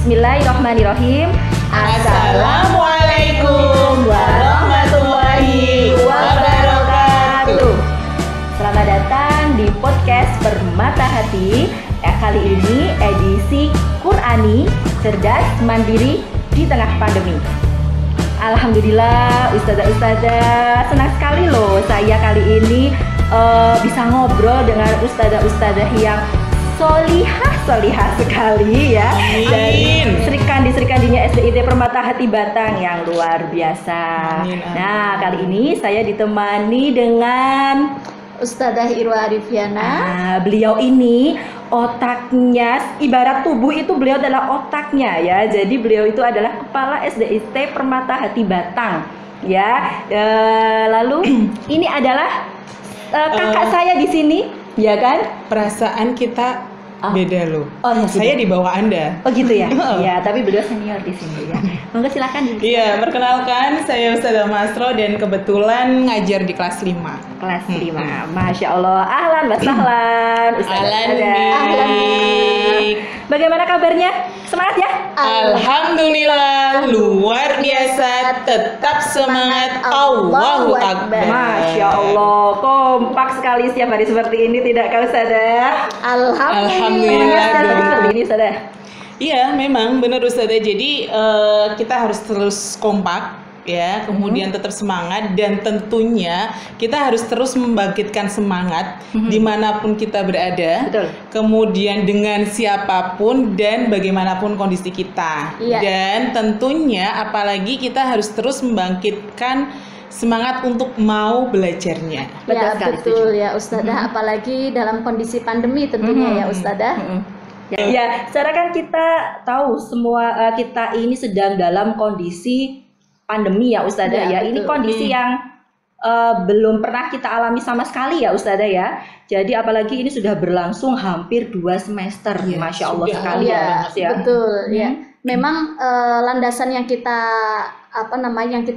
Bismillahirrahmanirrahim. Assalamualaikum warahmatullahi wabarakatuh. Selamat datang di podcast Permata Hati. Kali ini edisi Qur'ani, cerdas mandiri di tengah pandemi. Alhamdulillah, ustazah senang sekali loh saya kali ini bisa ngobrol dengan ustazah yang solihah sekali ya. Amin. Dan Srikandinya SDIT Permata Hati Batang yang luar biasa. Amin. Nah, kali ini saya ditemani dengan Ustadzah Irwa Arifiana. Nah, beliau ini otaknya, ibarat tubuh itu beliau adalah otaknya ya. Jadi beliau itu adalah kepala SDIT Permata Hati Batang ya. Lalu ini adalah kakak saya di sini, ya kan? Perasaan kita beda loh. Oh ya, saya di bawah Anda. Oh gitu ya. Ya, tapi beliau senior di sini ya. Monggo silakan. Iya, perkenalkan saya Ustazah Masro dan kebetulan ngajar di kelas 5. Kelas 5. Masya Allah. Ahlan wa sahlan. Ahlan. Bagaimana kabarnya? Semangat ya? Alhamdulillah, luar biasa, tetap semangat. Allahu Akbar. Masya Allah, kompak sekali setiap hari seperti ini, tidak kau sadar? Alhamdulillah Seperti ini sadar. Iya, memang benar Ustazah. Jadi kita harus terus kompak ya, kemudian tetap semangat, dan tentunya kita harus terus membangkitkan semangat dimanapun kita berada. Betul. Kemudian dengan siapapun dan bagaimanapun kondisi kita. Iya. Dan tentunya apalagi kita harus terus membangkitkan semangat untuk mau belajarnya. Betul Ya sekali, betul setuju. ya Ustadzah, apalagi dalam kondisi pandemi tentunya ya Ustadzah. Ya, secara kan kita tahu semua kita ini sedang dalam kondisi pandemi ya Ustazah ya. Ya, Ini betul. kondisi yang belum pernah kita alami sama sekali ya Ustazah ya. Jadi apalagi ini sudah berlangsung hampir 2 semester. Ya, Masya Allah sudah. sekali Iya, ya, Mas, ya. betul ya. Memang landasan yang kita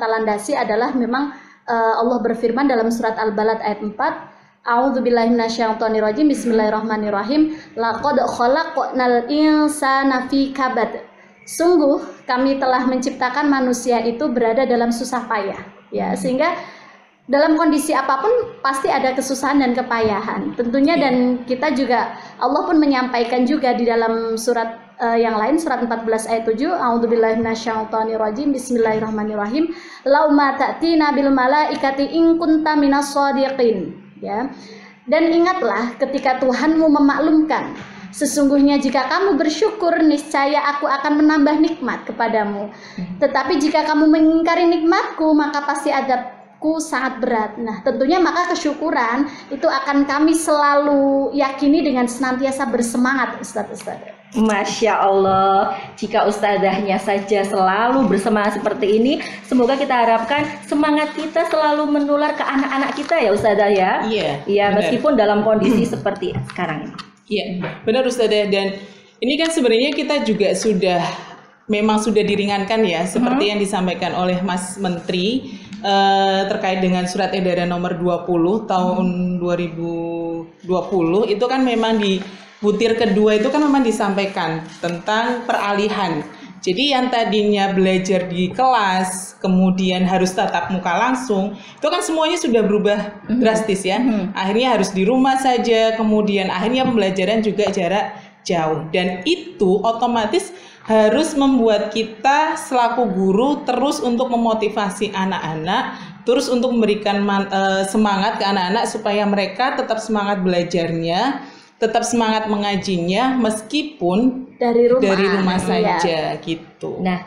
landasi adalah memang Allah berfirman dalam surat Al-Balad ayat 4. A'udzubillahi minasyaitonirrajim. Bismillahirrahmanirrahim. Laqad khalaqnal insana fi kabad. Sungguh kami telah menciptakan manusia itu berada dalam susah payah ya, sehingga dalam kondisi apapun pasti ada kesusahan dan kepayahan tentunya. Dan kita juga, Allah pun menyampaikan juga di dalam surat yang lain, surat 14 ayat 7, A'udzubillahi minasyaitonirrajim. Bismillahirrahmanirrahim. Lauma ta'tina bil malaikati in kunta minas shadiqin ya. Dan ingatlah ketika Tuhanmu memaklumkan, sesungguhnya jika kamu bersyukur, niscaya aku akan menambah nikmat kepadamu. Tetapi jika kamu mengingkari nikmatku, maka pasti azabku sangat berat. Nah, tentunya maka kesyukuran itu akan kami selalu yakini dengan senantiasa bersemangat, Ustaz. Masya Allah, jika ustazahnya saja selalu bersemangat seperti ini, semoga kita harapkan semangat kita selalu menular ke anak-anak kita ya Ustazah ya. Iya, Iya, benar. meskipun dalam kondisi seperti sekarang ini. Iya, benar Ustazah. Dan ini kan sebenarnya kita juga memang sudah diringankan ya, seperti yang disampaikan oleh Mas Menteri terkait dengan surat edaran nomor 20 tahun 2020. Itu kan memang di butir kedua itu kan memang disampaikan tentang peralihan. Jadi yang tadinya belajar di kelas, kemudian harus tatap muka langsung, itu kan semuanya sudah berubah drastis ya. Akhirnya harus di rumah saja, kemudian akhirnya pembelajaran juga jarak jauh. Dan itu otomatis harus membuat kita selaku guru terus untuk memotivasi anak-anak, terus untuk memberikan semangat ke anak-anak supaya mereka tetap semangat belajarnya, tetap semangat mengajinya meskipun dari rumah saja gitu. Nah,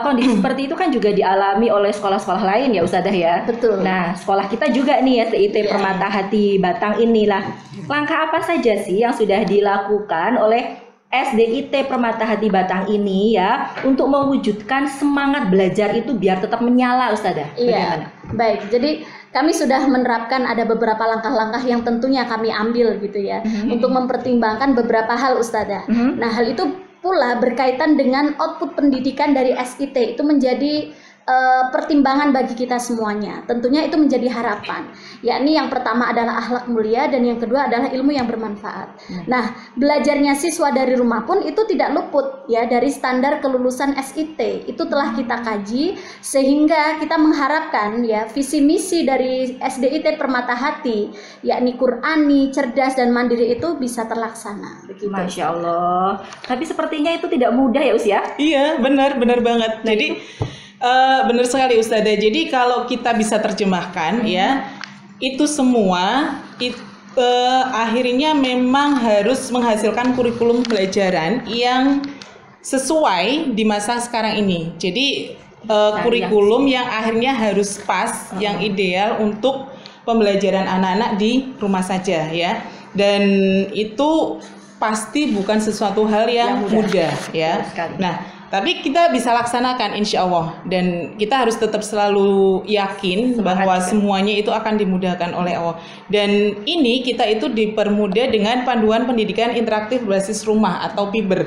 kondisi seperti itu kan juga dialami oleh sekolah-sekolah lain ya Ustazah ya. Betul. Nah, sekolah kita juga nih ya, SDIT Permata Hati Batang inilah. Langkah apa saja sih yang sudah dilakukan oleh SDIT Permata Hati Batang ini ya untuk mewujudkan semangat belajar itu biar tetap menyala Ustazah? Iya, baik. Jadi kami sudah menerapkan ada beberapa langkah-langkah yang tentunya kami ambil gitu ya, untuk mempertimbangkan beberapa hal Ustazah. Nah, hal itu pula berkaitan dengan output pendidikan dari SIT itu menjadi pertimbangan bagi kita semuanya. Tentunya itu menjadi harapan. Yakni yang pertama adalah akhlak mulia dan yang kedua adalah ilmu yang bermanfaat. Nah, belajarnya siswa dari rumah pun itu tidak luput ya dari standar kelulusan SIT. Itu telah kita kaji sehingga kita mengharapkan ya visi misi dari SDIT Permata Hati yakni Qur'ani, cerdas dan mandiri itu bisa terlaksana. Begitu. Masya Allah. Tapi sepertinya itu tidak mudah ya Us ya? Iya, benar banget. Jadi benar sekali Ustazah. Jadi kalau kita bisa terjemahkan ya, itu semua akhirnya memang harus menghasilkan kurikulum pelajaran yang sesuai di masa sekarang ini. Jadi kurikulum yang akhirnya harus pas, yang ideal untuk pembelajaran anak-anak di rumah saja ya. Dan itu pasti bukan sesuatu hal yang mudah ya. Nah, tapi kita bisa laksanakan insya Allah, dan kita harus tetap selalu yakin bahwa semuanya itu akan dimudahkan oleh Allah. Dan ini kita itu dipermudah dengan panduan pendidikan interaktif berbasis rumah atau PIBER.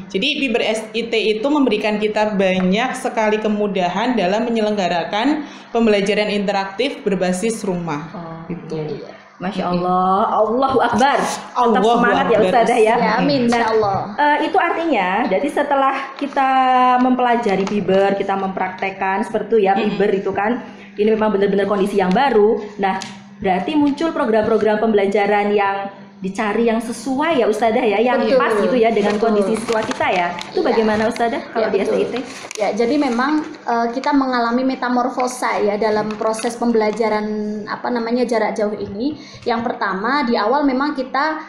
Jadi PIBER SIT itu memberikan kita banyak sekali kemudahan dalam menyelenggarakan pembelajaran interaktif berbasis rumah. Gitu. Masya Allah, Allahu Akbar. Tetap Allahu semangat ya Akbar. Ustazah ya. Ya, amin, insya Allah. Itu artinya, jadi setelah kita mempelajari PIBER, kita mempraktekkan seperti itu ya, PIBER itu kan, ini memang benar-benar kondisi yang baru. Nah, berarti muncul program-program pembelajaran yang dicari yang sesuai ya Ustazah ya, yang pas gitu ya dengan kondisi siswa kita ya. Itu bagaimana Ustazah kalau di SDIT? Ya, jadi memang kita mengalami metamorfosa ya dalam proses pembelajaran jarak jauh ini. Yang pertama di awal memang kita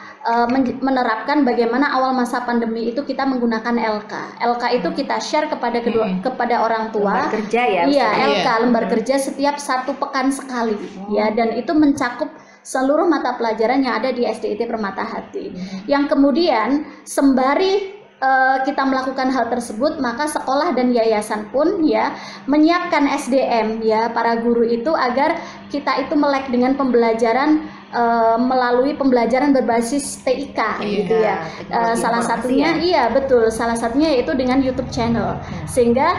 menerapkan bagaimana awal masa pandemi itu kita menggunakan LK. LK itu kita share kepada orang tua. Lembar kerja ya. Iya, LK lembar kerja setiap 1 pekan sekali ya, dan itu mencakup seluruh mata pelajaran yang ada di SDIT Permata Hati. Yang kemudian sembari kita melakukan hal tersebut, maka sekolah dan yayasan pun ya menyiapkan SDM ya para guru itu agar kita itu melek dengan pembelajaran melalui pembelajaran berbasis TIK gitu ya. Salah satunya salah satunya yaitu dengan YouTube channel. Sehingga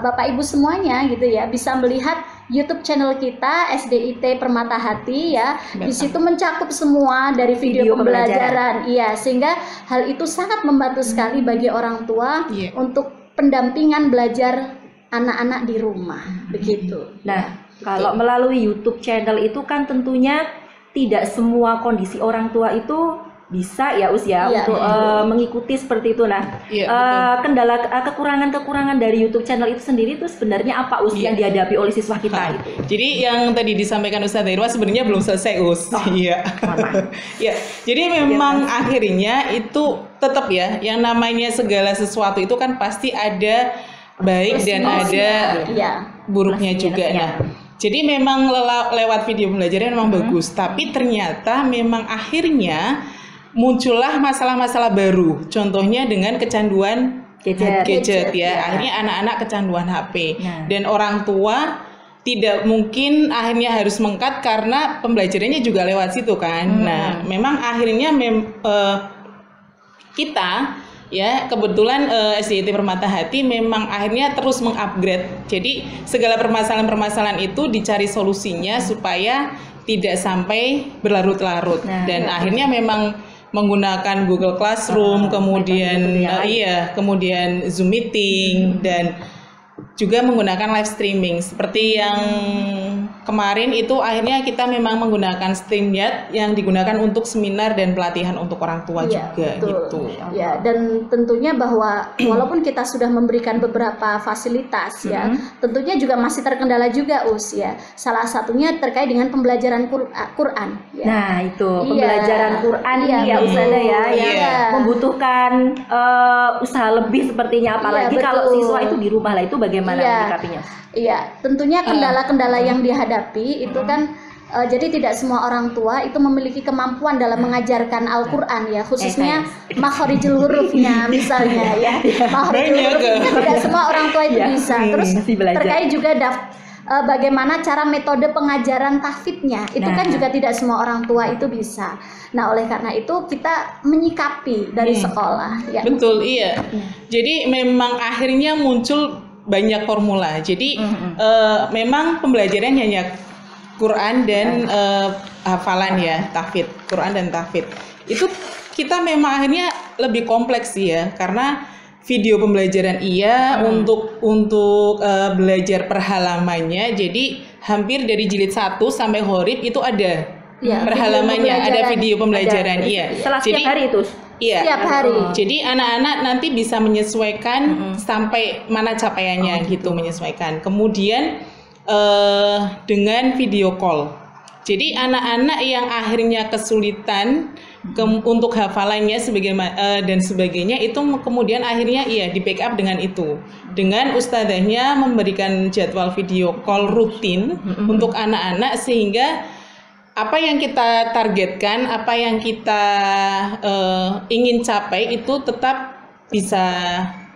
Bapak Ibu semuanya gitu ya bisa melihat YouTube channel kita SDIT Permata Hati ya. Di situ mencakup semua dari video pembelajaran. Iya, sehingga hal itu sangat membantu sekali bagi orang tua untuk pendampingan belajar anak-anak di rumah. Begitu. Nah, kalau melalui YouTube channel itu kan tentunya tidak semua kondisi orang tua itu bisa ya untuk mengikuti seperti itu. Nah, kendala kekurangan dari YouTube channel itu sendiri itu sebenarnya apa yang dihadapi oleh siswa kita itu? Jadi yang tadi disampaikan Ustazah Irwa sebenarnya belum selesai Iya. Ya, jadi memang akhirnya itu tetap ya yang namanya segala sesuatu itu kan pasti ada baik dan ada buruknya juga. Nah, jadi memang lewat video pembelajaran memang bagus, tapi ternyata memang akhirnya muncullah masalah-masalah baru. Contohnya dengan kecanduan gadget ya. Akhirnya anak-anak kecanduan HP. Dan orang tua tidak mungkin akhirnya harus meng-cut karena pembelajarannya juga lewat situ kan. Nah, memang akhirnya kita ya kebetulan SDIT Permata Hati memang akhirnya terus mengupgrade. Jadi segala permasalahan-permasalahan itu dicari solusinya supaya tidak sampai berlarut-larut. Dan akhirnya memang menggunakan Google Classroom, kemudian kemudian Zoom meeting, dan juga menggunakan live streaming seperti yang kemarin itu akhirnya kita memang menggunakan StreamYard yang digunakan untuk seminar dan pelatihan untuk orang tua juga gitu. Ya, dan tentunya bahwa walaupun kita sudah memberikan beberapa fasilitas ya, tentunya juga masih terkendala juga ya. Salah satunya terkait dengan pembelajaran Quran ya. Nah, itu pembelajaran Quran ya Ustazah ya yang membutuhkan usaha lebih sepertinya, apalagi kalau siswa itu di rumah lah, itu bagaimana menyikapinya? Iya, tentunya kendala-kendala yang dihadapi itu kan jadi tidak semua orang tua itu memiliki kemampuan dalam mengajarkan Al-Quran ya, khususnya makhorijul hurufnya misalnya ya. Makhorijul hurufnya tidak semua orang tua itu bisa. Terus terkait juga bagaimana cara metode pengajaran tahfidnya itu kan juga tidak semua orang tua itu bisa. Nah, oleh karena itu kita menyikapi dari sekolah ya. Betul, iya. Jadi memang akhirnya muncul banyak formula. Jadi memang pembelajaran hanya Quran dan hafalan ya, tahfidz, Quran dan tahfidz. Itu kita memang akhirnya lebih kompleks sih ya, karena video pembelajaran untuk belajar per halamannya. Jadi hampir dari jilid 1 sampai Qorib itu ada perhalamannya, ada video pembelajaran. Setelah setiap hari itu. Iya. Setiap hari. Jadi anak-anak nanti bisa menyesuaikan sampai mana capaiannya gitu, menyesuaikan. Kemudian dengan video call. Jadi anak-anak yang akhirnya kesulitan untuk hafalannya dan sebagainya itu kemudian akhirnya di backup dengan itu. Dengan ustadzahnya memberikan jadwal video call rutin untuk anak-anak sehingga apa yang kita targetkan, apa yang kita ingin capai itu tetap bisa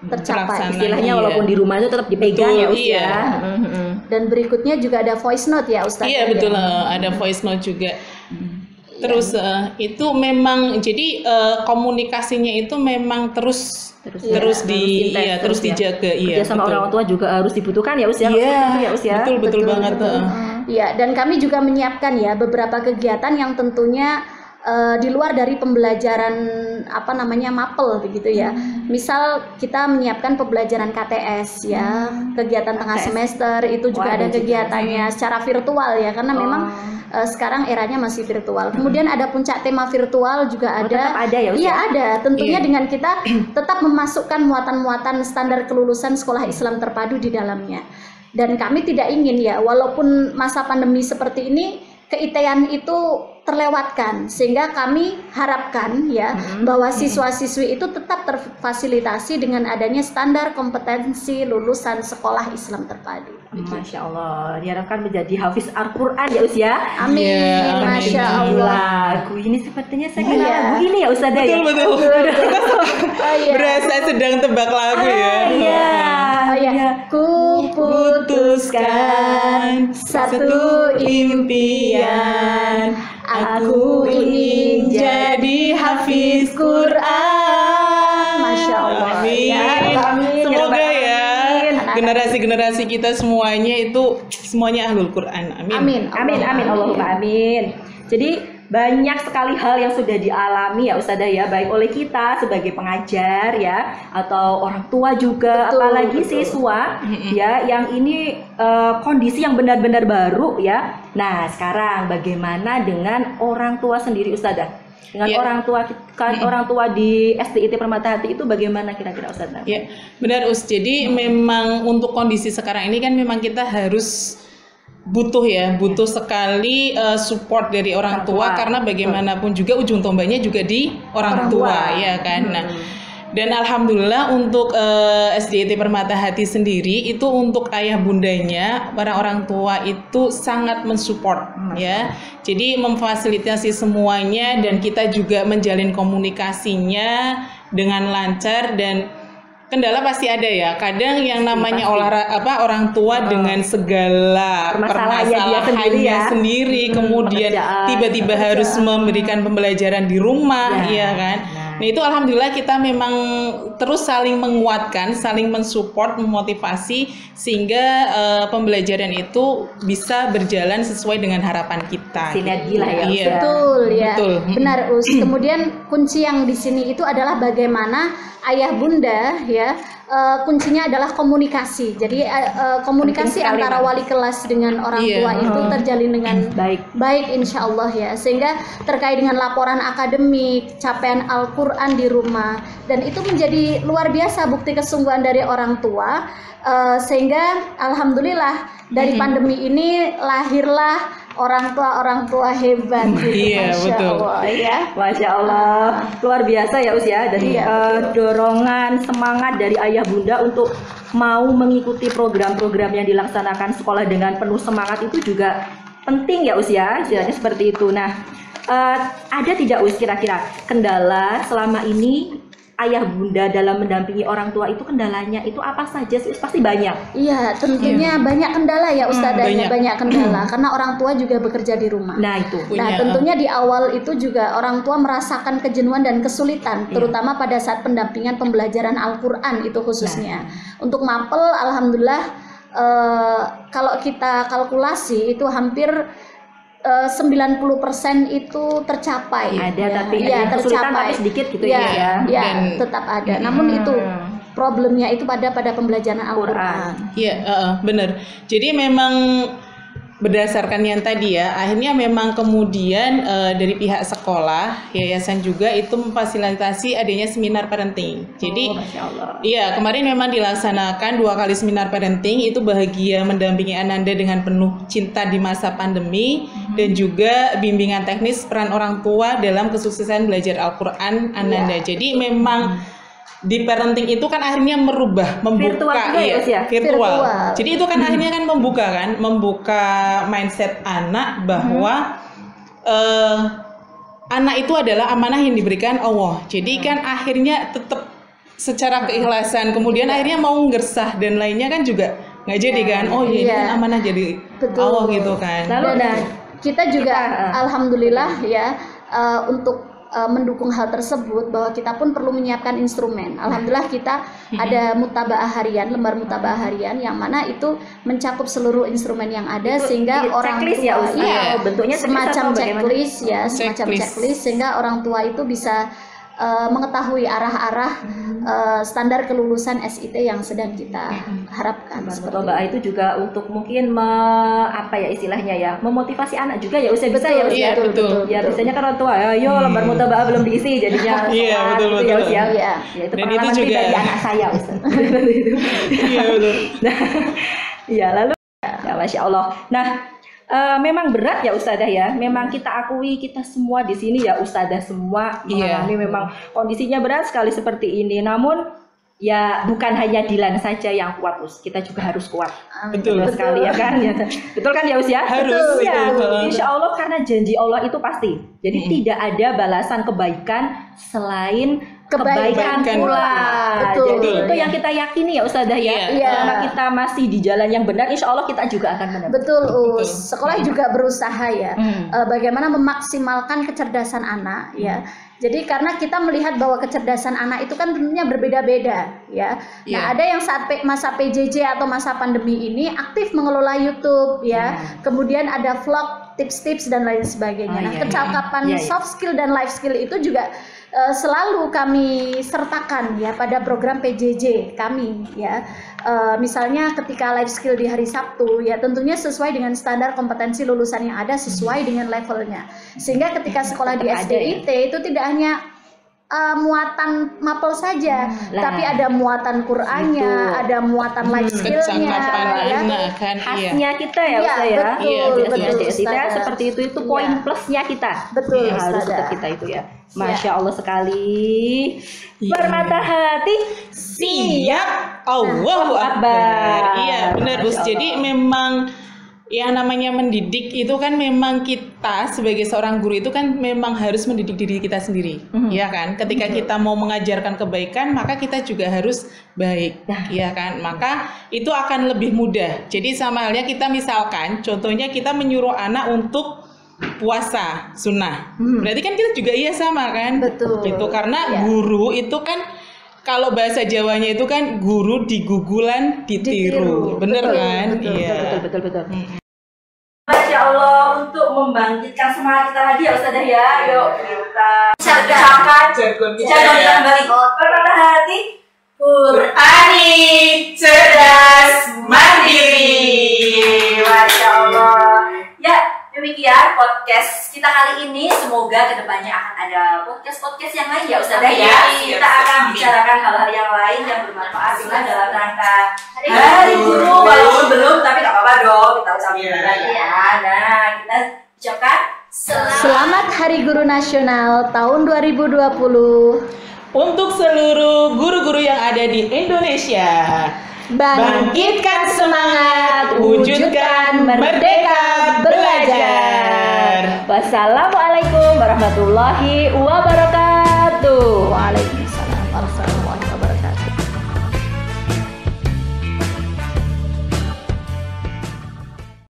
tercapai. Istilahnya walaupun di rumah itu tetap dipegang ya Ustaz. Iya. Dan berikutnya juga ada voice note ya Ustaz. Iya betul, ada voice note juga. Terus itu memang jadi komunikasinya itu memang terus dijaga. Kerja sama orang tua juga harus dibutuhkan ya Ustaz. Iya. Betul banget. Iya, dan kami juga menyiapkan ya beberapa kegiatan yang tentunya di luar dari pembelajaran mapel begitu ya. Misal kita menyiapkan pembelajaran KTS ya, kegiatan tengah semester itu juga ada kegiatannya secara virtual ya, karena memang sekarang eranya masih virtual. Kemudian ada puncak tema virtual juga ada. Tetap ada ya? Iya ada, tentunya dengan kita tetap memasukkan muatan-muatan standar kelulusan sekolah Islam terpadu di dalamnya. Dan kami tidak ingin ya, walaupun masa pandemi seperti ini, keitean itu terlewatkan, sehingga kami harapkan ya bahwa siswa-siswi itu tetap terfasilitasi dengan adanya standar kompetensi lulusan sekolah Islam terpadu. Masya Allah, diharapkan menjadi hafiz Al-Quran ya Ustaz ya. Amin. Masya Allah. Lagu ini sepertinya saya kenal lagu ini ya Ustaz ya. Betul. Berasa sedang tebak lagu ya. Ku putuskan satu impian, aku ingin jadi hafiz Quran. Masya Allah. Amin. Semoga ya generasi-generasi kita semuanya ahlul Quran. Amin. Amin. Allahumma amin. Jadi banyak sekali hal yang sudah dialami ya Ustazah ya, baik oleh kita sebagai pengajar ya, atau orang tua juga, apalagi siswa ya, yang ini kondisi yang benar-benar baru ya. Nah sekarang bagaimana dengan orang tua sendiri Ustazah? Dengan orang tua di SDIT Permata Hati itu bagaimana kira-kira Ustazah? Ya benar Jadi memang untuk kondisi sekarang ini kan memang kita harus butuh sekali support dari orang tua, karena bagaimanapun juga ujung tombaknya juga di orang tua ya kan. Nah, dan alhamdulillah untuk SDIT Permata Hati sendiri itu untuk ayah bundanya, para orang tua itu sangat mensupport ya. Jadi memfasilitasi semuanya, dan kita juga menjalin komunikasinya dengan lancar. Dan kendala pasti ada ya. Kadang yang namanya orang tua dengan segala permasalahannya sendiri, kemudian tiba-tiba harus memberikan pembelajaran di rumah, ya kan. Nah itu alhamdulillah kita memang terus saling menguatkan, saling mensupport, memotivasi, sehingga pembelajaran itu bisa berjalan sesuai dengan harapan kita. Sinergi lah ya. Iya. Betul ya. Benar Us. Kemudian kunci yang di sini itu adalah bagaimana ayah bunda ya, kuncinya adalah komunikasi. Jadi komunikasi antara wali kelas dengan orang tua itu terjalin dengan baik insya Allah ya. Sehingga terkait dengan laporan akademik, capaian Al-Quran di rumah, dan itu menjadi luar biasa bukti kesungguhan dari orang tua. Sehingga alhamdulillah dari pandemi ini lahirlah orang tua hebat. Iya betul. Allah, ya. Masya Allah, luar biasa ya Us ya. Jadi dorongan semangat dari ayah bunda untuk mau mengikuti program-program yang dilaksanakan sekolah dengan penuh semangat itu juga penting ya Us ya. Jadi seperti itu. Nah, ada tidak Us kira-kira kendala selama ini ayah bunda dalam mendampingi orang tua itu kendalanya itu apa saja sih? Pasti banyak. Iya, tentunya banyak kendala ya Ustazah, banyak kendala karena orang tua juga bekerja di rumah. Nah itu. Nah, tentunya di awal itu juga orang tua merasakan kejenuhan dan kesulitan, terutama pada saat pendampingan pembelajaran Al-Qur'an itu khususnya. Untuk mapel, alhamdulillah kalau kita kalkulasi itu hampir 90% itu tercapai. Ada tapi ya, ada kesulitan tapi sedikit gitu ya. Ya, tetap ada. Namun itu problemnya itu pada pembelajaran Al-Qur'an. Iya, benar. Jadi memang berdasarkan yang tadi ya, akhirnya memang kemudian dari pihak sekolah, yayasan juga itu memfasilitasi adanya seminar parenting. Jadi, Masya Allah. Iya, kemarin memang dilaksanakan 2 kali seminar parenting, itu bahagia mendampingi Ananda dengan penuh cinta di masa pandemi, dan juga bimbingan teknis peran orang tua dalam kesuksesan belajar Al-Quran Ananda. Jadi memang di parenting itu kan akhirnya membuka virtual juga ya? Virtual. Jadi itu kan akhirnya kan membuka mindset anak bahwa anak itu adalah amanah yang diberikan Allah. Jadi kan akhirnya tetap secara keikhlasan, kemudian akhirnya mau ngersah dan lainnya kan juga nggak jadi kan? Oh iya, ini kan amanah jadi Allah gitu kan. Lalu kita juga alhamdulillah ya untuk mendukung hal tersebut bahwa kita pun perlu menyiapkan instrumen. Alhamdulillah kita ada mutabaah harian, lembar mutabaah harian yang mana itu mencakup seluruh instrumen yang ada itu, sehingga orang tua bentuknya semacam checklist ya, semacam checklist sehingga orang tua itu bisa mengetahui arah-arah standar kelulusan SIT yang sedang kita harapkan. Mutabaah itu juga untuk mungkin istilahnya ya, memotivasi anak juga ya, bisa ya. Iya, betul. Ya biasanya kan orang tua, ayo lembar mutabaah belum diisi jadinya iya, betul. Ya itu dan pengalaman itu juga dari anak saya Ustaz. Iya, betul. Nah, ya lalu ya Masya Allah. Nah, memang berat ya Ustazah ya. Memang kita akui, kita semua di sini ya Ustazah semua mengalami memang kondisinya berat sekali seperti ini. Namun ya bukan hanya Dilan saja yang kuat, kita juga harus kuat. Betul sekali ya kan? Ya. Betul kan ya Us ya? Harus. Ya. Insya Allah karena janji Allah itu pasti. Jadi tidak ada balasan kebaikan selain kebaikan pula. Betul. Jadi itu yang kita yakini ya Ustazah ya. Karena kita masih di jalan yang benar, insya Allah kita juga akan benar. Betul Sekolah juga berusaha ya. Bagaimana memaksimalkan kecerdasan anak ya. Jadi karena kita melihat bahwa kecerdasan anak itu kan tentunya berbeda-beda ya. Nah ada yang saat masa PJJ atau masa pandemi ini aktif mengelola YouTube ya. Kemudian ada vlog, tips-tips dan lain sebagainya. Kecakapan soft skill dan life skill itu juga selalu kami sertakan ya pada program PJJ kami ya. Misalnya ketika life skill di hari Sabtu ya tentunya sesuai dengan standar kompetensi lulusan yang ada, sesuai dengan levelnya, sehingga ketika sekolah di SDIT itu tidak hanya muatan mapel saja, tapi ada muatan Qur'annya, ada muatan life skillnya, khasnya kita ya Ustaz ya. Betul. Seperti itu poin plusnya kita. Betul. Harus tetap kita itu ya. Masya Allah sekali. Bermata hati siap. Allahu Akbar. Iya benar Gus. Jadi memang yang namanya mendidik itu kan memang kita sebagai seorang guru itu kan memang harus mendidik diri kita sendiri, ya kan? Ketika kita mau mengajarkan kebaikan, maka kita juga harus baik, ya kan? Maka itu akan lebih mudah. Jadi sama halnya kita misalkan, contohnya kita menyuruh anak untuk puasa sunnah, berarti kan kita juga sama kan? Betul. Itu karena guru itu kan kalau bahasa Jawanya itu kan guru digugulan ditiru. Bener kan? Iya. Betul. Masya Allah, untuk membangkitkan semangat kita lagi ya Ustazah ya. Yuk kita ucapkan jargon yang balik. Bermata hati Qur'ani, cerdas, mandiri. Masya Allah. Ya, demikian podcast kita kali ini. Semoga kedepannya akan ada podcast yang lain ya Ustazah ya. Kita akan bicarakan hal-hal yang lain yang bermanfaat juga dalam rangka Hari Guru. Walaupun belum, tapi gak apa-apa dong, kita ucapin juga ya. Nah, kita ucapkan Selamat Hari Guru Nasional tahun 2020 untuk seluruh guru-guru yang ada di Indonesia. Bangkitkan semangat, wujudkan merdeka belajar. Wassalamualaikum warahmatullahi wabarakatuh. Waalaikumsalam.